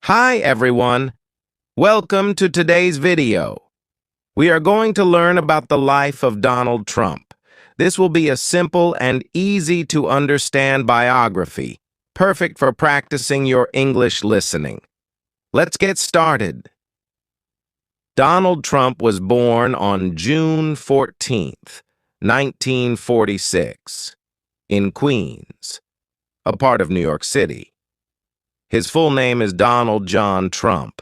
Hi everyone, welcome to today's video. We are going to learn about the life of Donald Trump. This will be a simple and easy to understand biography, perfect for practicing your English listening. Let's get started. Donald Trump was born on June 14th, 1946, in Queens, a part of New York City. His full name is Donald John Trump.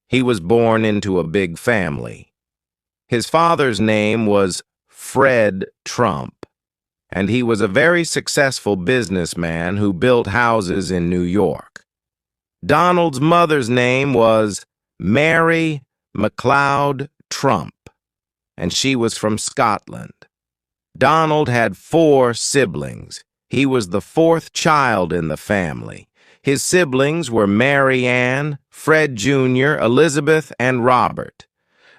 He was born into a big family. His father's name was Fred Trump, and he was a very successful businessman who built houses in New York. Donald's mother's name was Mary MacLeod Trump, and she was from Scotland. Donald had 4 siblings. He was the 4th child in the family. His siblings were Mary Ann, Fred Jr., Elizabeth, and Robert.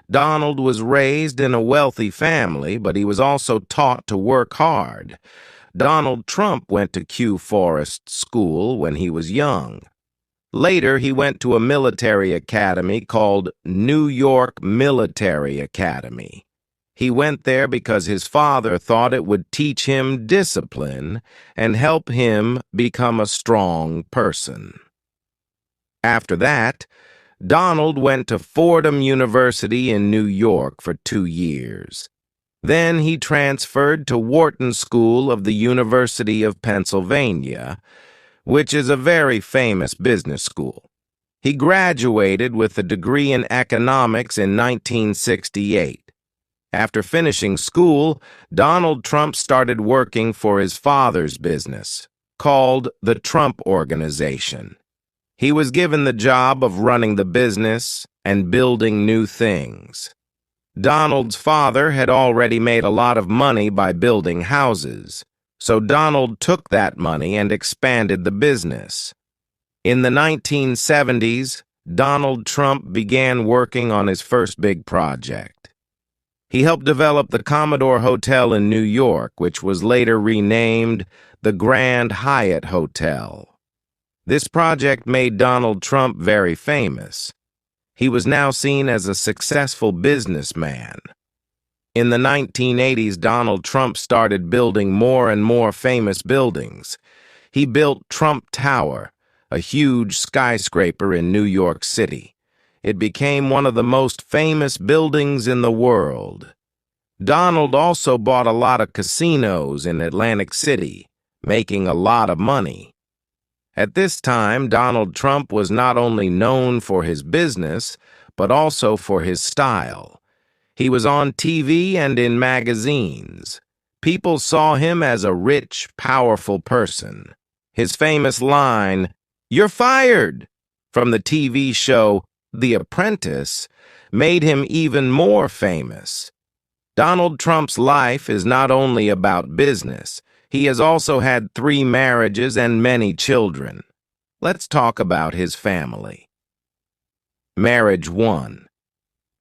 Donald was raised in a wealthy family, but he was also taught to work hard. Donald Trump went to Kew Forest School when he was young. Later, he went to a military academy called New York Military Academy. He went there because his father thought it would teach him discipline and help him become a strong person. After that, Donald went to Fordham University in New York for 2 years. Then he transferred to Wharton School of the University of Pennsylvania, which is a very famous business school. He graduated with a degree in economics in 1968. After finishing school, Donald Trump started working for his father's business, called the Trump Organization. He was given the job of running the business and building new things. Donald's father had already made a lot of money by building houses, so Donald took that money and expanded the business. In the 1970s, Donald Trump began working on his first big project. He helped develop the Commodore Hotel in New York, which was later renamed the Grand Hyatt Hotel. This project made Donald Trump very famous. He was now seen as a successful businessman. In the 1980s, Donald Trump started building more and more famous buildings. He built Trump Tower, a huge skyscraper in New York City. It became one of the most famous buildings in the world. Donald also bought a lot of casinos in Atlantic City, making a lot of money. At this time, Donald Trump was not only known for his business, but also for his style. He was on TV and in magazines. People saw him as a rich, powerful person. His famous line, "You're fired," from the TV show The Apprentice, made him even more famous. Donald Trump's life is not only about business. He has also had 3 marriages and many children. Let's talk about his family. Marriage 1.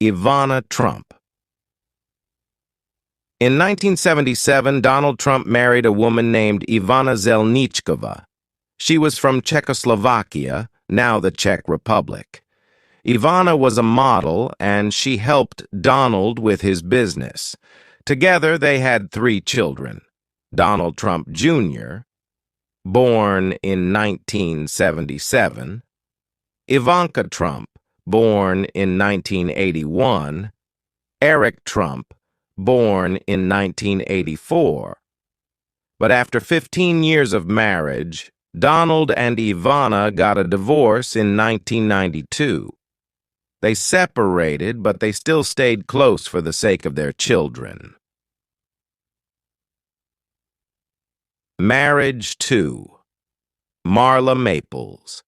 Ivana Trump. In 1977, Donald Trump married a woman named Ivana Zelničková. She was from Czechoslovakia, now the Czech Republic. Ivana was a model, and she helped Donald with his business. Together, they had 3 children. Donald Trump Jr., born in 1977, Ivanka Trump, born in 1981, Eric Trump, born in 1984. But after 15 years of marriage, Donald and Ivana got a divorce in 1992. They separated, but they still stayed close for the sake of their children. Marriage 2. Marla Maples.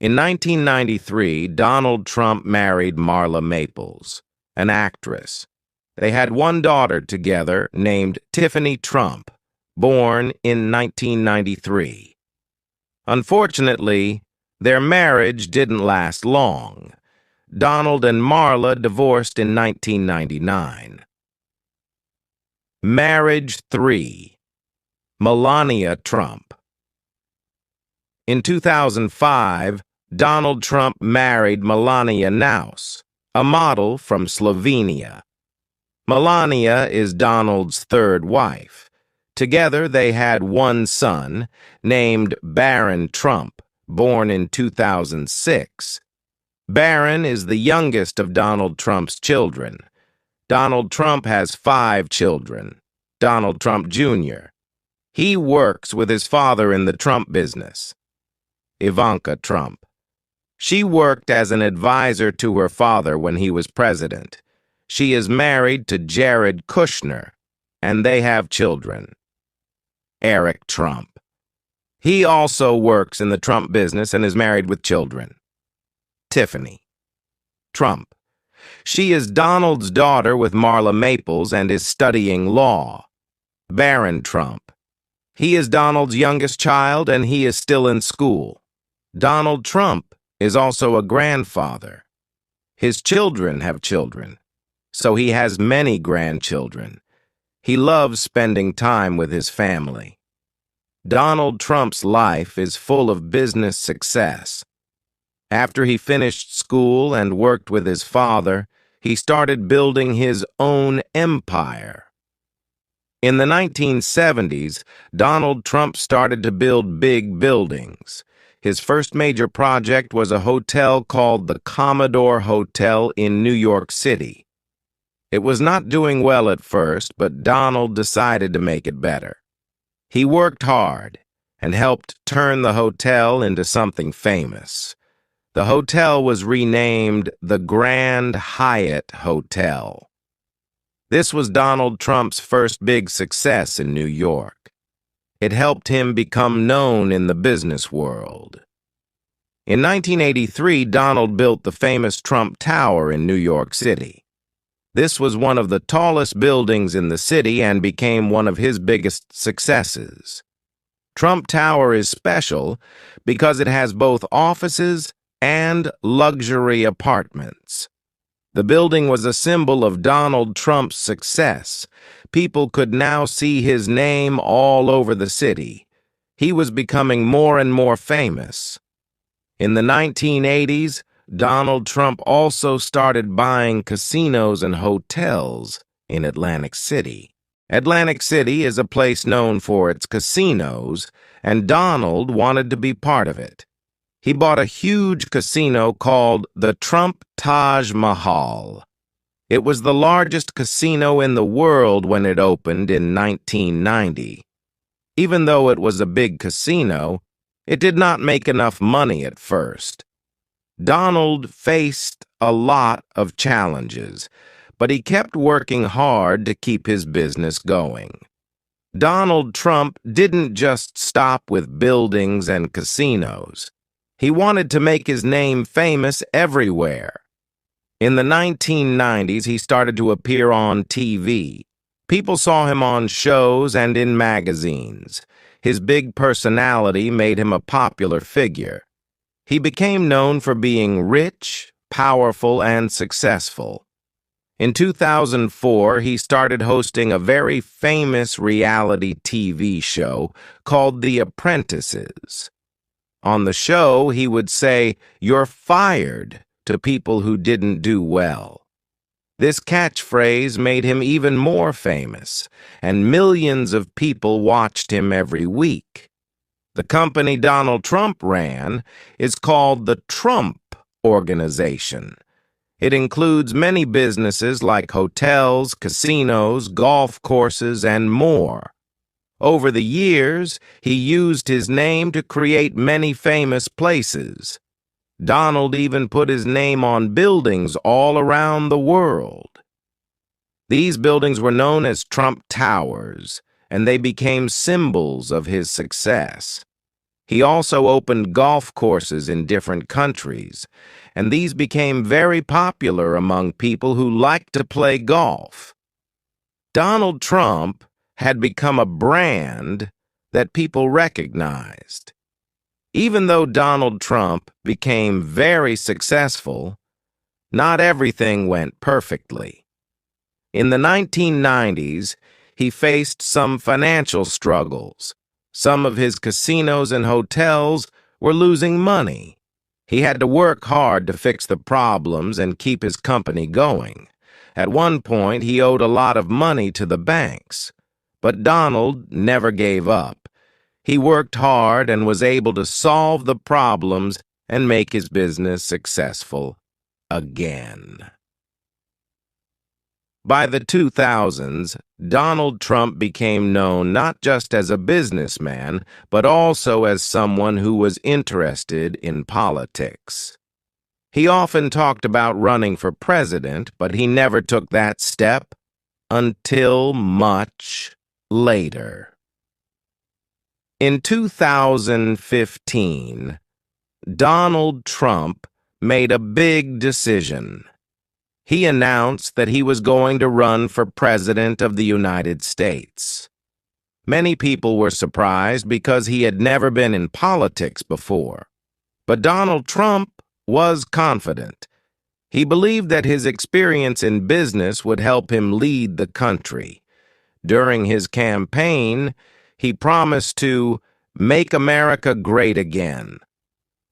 In 1993, Donald Trump married Marla Maples, an actress. They had 1 daughter together named Tiffany Trump, born in 1993. Unfortunately, their marriage didn't last long. Donald and Marla divorced in 1999. Marriage 3. Melania Trump. In 2005, Donald Trump married Melania Naus, a model from Slovenia. Melania is Donald's third wife. Together, they had one son, named Barron Trump, born in 2006. Barron is the youngest of Donald Trump's children. Donald Trump has 5 children. Donald Trump Jr. He works with his father in the Trump business. Ivanka Trump. She worked as an advisor to her father when he was president. She is married to Jared Kushner, and they have children. Eric Trump. He also works in the Trump business and is married with children. Tiffany Trump. She is Donald's daughter with Marla Maples and is studying law. Barron Trump. He is Donald's youngest child and he is still in school. Donald Trump is also a grandfather. His children have children, so he has many grandchildren. He loves spending time with his family. Donald Trump's life is full of business success. After he finished school and worked with his father, he started building his own empire. In the 1970s, Donald Trump started to build big buildings. His first major project was a hotel called the Commodore Hotel in New York City. It was not doing well at first, but Donald decided to make it better. He worked hard and helped turn the hotel into something famous. The hotel was renamed the Grand Hyatt Hotel. This was Donald Trump's first big success in New York. It helped him become known in the business world. In 1983, Donald built the famous Trump Tower in New York City. This was one of the tallest buildings in the city and became one of his biggest successes. Trump Tower is special because it has both offices and luxury apartments. The building was a symbol of Donald Trump's success. People could now see his name all over the city. He was becoming more and more famous. In the 1980s, Donald Trump also started buying casinos and hotels in Atlantic City. Atlantic City is a place known for its casinos, and Donald wanted to be part of it. He bought a huge casino called the Trump Taj Mahal. It was the largest casino in the world when it opened in 1990. Even though it was a big casino, it did not make enough money at first. Donald faced a lot of challenges, but he kept working hard to keep his business going. Donald Trump didn't just stop with buildings and casinos. He wanted to make his name famous everywhere. In the 1990s, he started to appear on TV. People saw him on shows and in magazines. His big personality made him a popular figure. He became known for being rich, powerful, and successful. In 2004, he started hosting a very famous reality TV show called The Apprentices. On the show, he would say, "You're fired," to people who didn't do well. This catchphrase made him even more famous, and millions of people watched him every week. The company Donald Trump ran is called the Trump Organization. It includes many businesses like hotels, casinos, golf courses, and more. Over the years, he used his name to create many famous places. Donald even put his name on buildings all around the world. These buildings were known as Trump Towers, and they became symbols of his success. He also opened golf courses in different countries, and these became very popular among people who liked to play golf. Donald Trump had become a brand that people recognized. Even though Donald Trump became very successful, not everything went perfectly. In the 1990s, he faced some financial struggles. Some of his casinos and hotels were losing money. He had to work hard to fix the problems and keep his company going. At one point, he owed a lot of money to the banks. But Donald never gave up. He worked hard and was able to solve the problems and make his business successful again. By the 2000s, Donald Trump became known not just as a businessman, but also as someone who was interested in politics. He often talked about running for president, but he never took that step until much later. In 2015, Donald Trump made a big decision. He announced that he was going to run for President of the United States. Many people were surprised because he had never been in politics before. But Donald Trump was confident. He believed that his experience in business would help him lead the country. During his campaign, he promised to make America great again.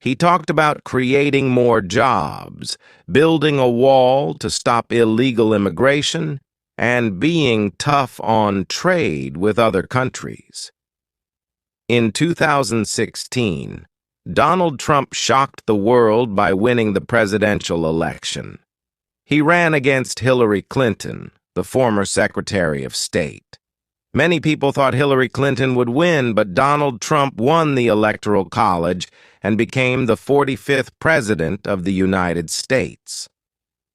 He talked about creating more jobs, building a wall to stop illegal immigration, and being tough on trade with other countries. In 2016, Donald Trump shocked the world by winning the presidential election. He ran against Hillary Clinton, the former Secretary of State. Many people thought Hillary Clinton would win, but Donald Trump won the Electoral College and became the 45th President of the United States.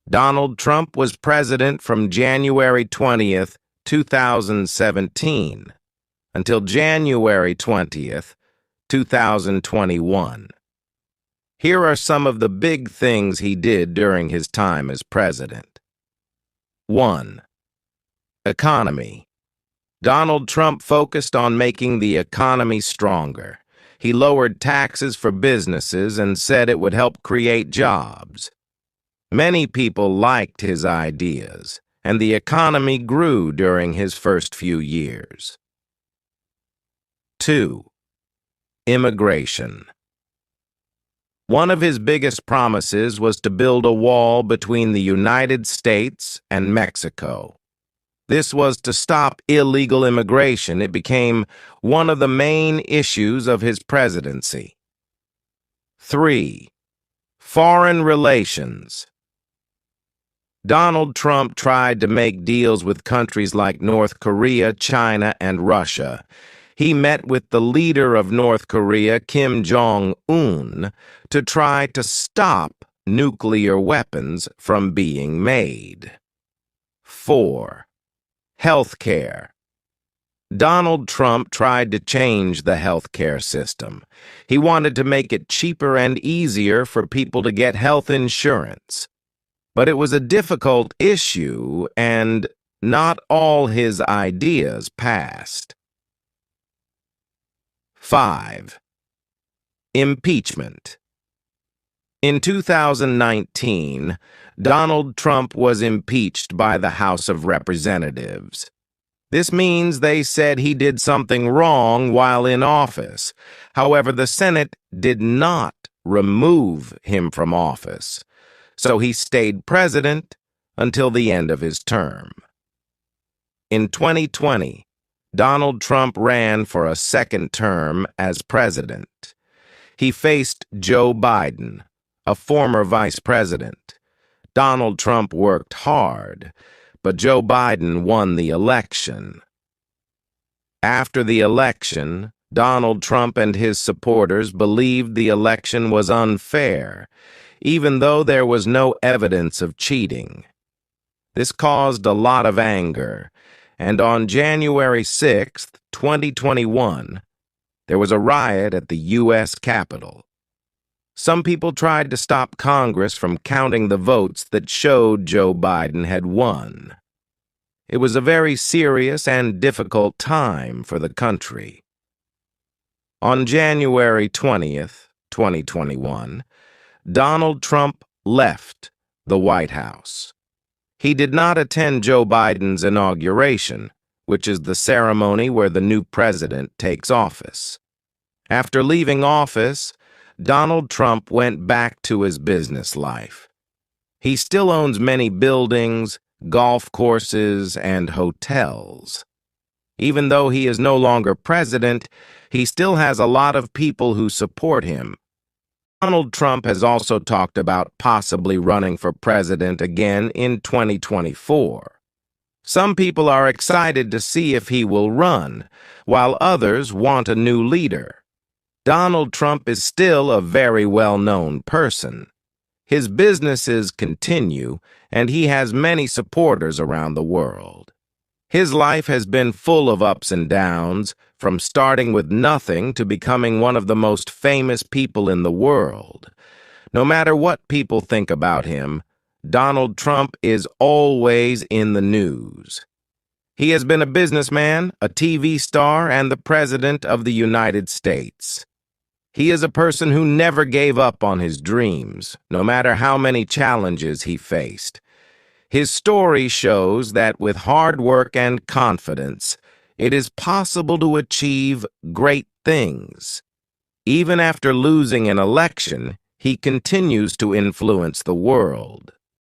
Donald Trump was president from January 20th, 2017, until January 20th, 2021. Here are some of the big things he did during his time as president. 1. Economy. Donald Trump focused on making the economy stronger. He lowered taxes for businesses and said it would help create jobs. Many people liked his ideas, and the economy grew during his first few years. 2. Immigration. One of his biggest promises was to build a wall between the United States and Mexico. This was to stop illegal immigration. It became one of the main issues of his presidency. 3. Foreign relations. Donald Trump tried to make deals with countries like North Korea, China, and Russia. He met with the leader of North Korea, Kim Jong-un, to try to stop nuclear weapons from being made. 4. Healthcare. Donald Trump tried to change the healthcare system. He wanted to make it cheaper and easier for people to get health insurance. But it was a difficult issue, and not all his ideas passed. 5. Impeachment. In 2019, Donald Trump was impeached by the House of Representatives. This means they said he did something wrong while in office. However, the Senate did not remove him from office, so he stayed president until the end of his term. In 2020, Donald Trump ran for a second term as president. He faced Joe Biden, a former vice president. Donald Trump worked hard, but Joe Biden won the election. After the election, Donald Trump and his supporters believed the election was unfair, even though there was no evidence of cheating. This caused a lot of anger, and on January 6, 2021, there was a riot at the U.S. Capitol. Some people tried to stop Congress from counting the votes that showed Joe Biden had won. It was a very serious and difficult time for the country. On January 20th, 2021, Donald Trump left the White House. He did not attend Joe Biden's inauguration, which is the ceremony where the new president takes office. After leaving office, Donald Trump went back to his business life. He still owns many buildings, golf courses, and hotels. Even though he is no longer president, he still has a lot of people who support him. Donald Trump has also talked about possibly running for president again in 2024. Some people are excited to see if he will run, while others want a new leader. Donald Trump is still a very well-known person. His businesses continue, and he has many supporters around the world. His life has been full of ups and downs, from starting with nothing to becoming one of the most famous people in the world. No matter what people think about him, Donald Trump is always in the news. He has been a businessman, a TV star, and the President of the United States. He is a person who never gave up on his dreams, no matter how many challenges he faced. His story shows that with hard work and confidence, it is possible to achieve great things. Even after losing an election, he continues to influence the world.